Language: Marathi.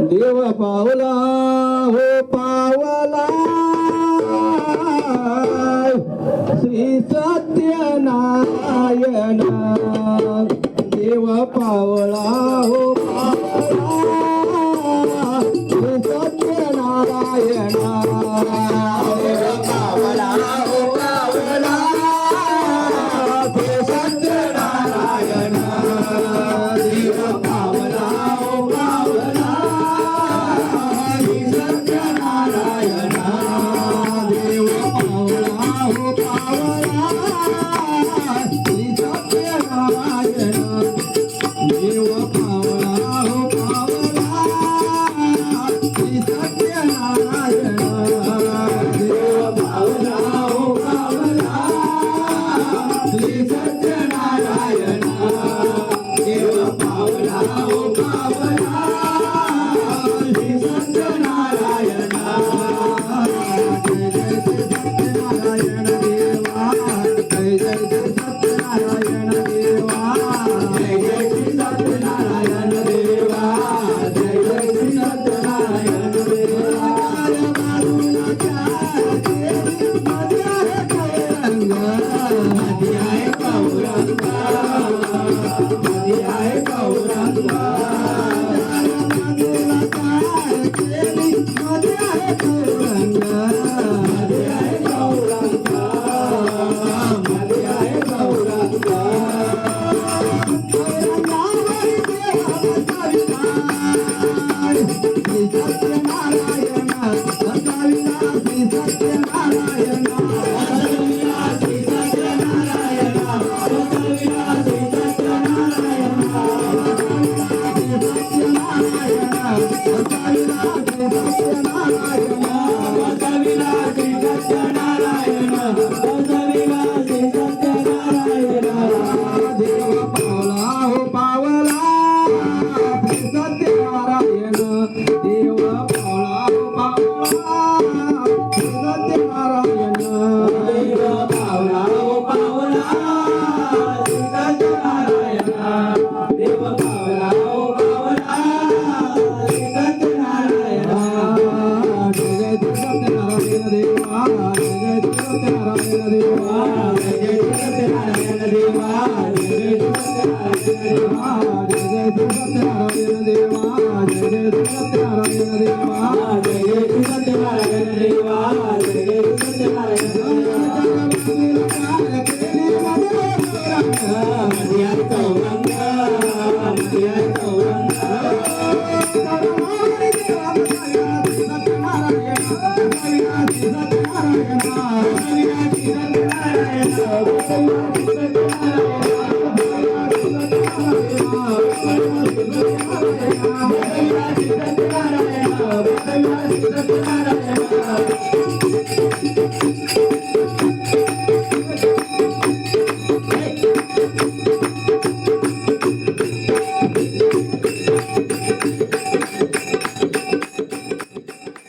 देव पावला हो पावला श्री सत्यनारायण देव पावला हो पावला श्री सत्यनारायण देव पावला हो पावला श्री सत्यनारायण देव पावला हो पावला श्री सत्यनारायण देव पावला हो पावला श्री सत्यनारायण देव पावला हो पावला श्री सत्यनारायण देव पावला हो पावला श्री सत्यनारायण देव पावला हो पावला श्री सत्यनारायण जय जय सत्यनारायण देवा जय जय सत्यनारायण देवा जय जय सत्यनारायण देवा जय जय सत्यनारायण देवा अध्याय गौरंगा अध्याय गौरंगा Thank you.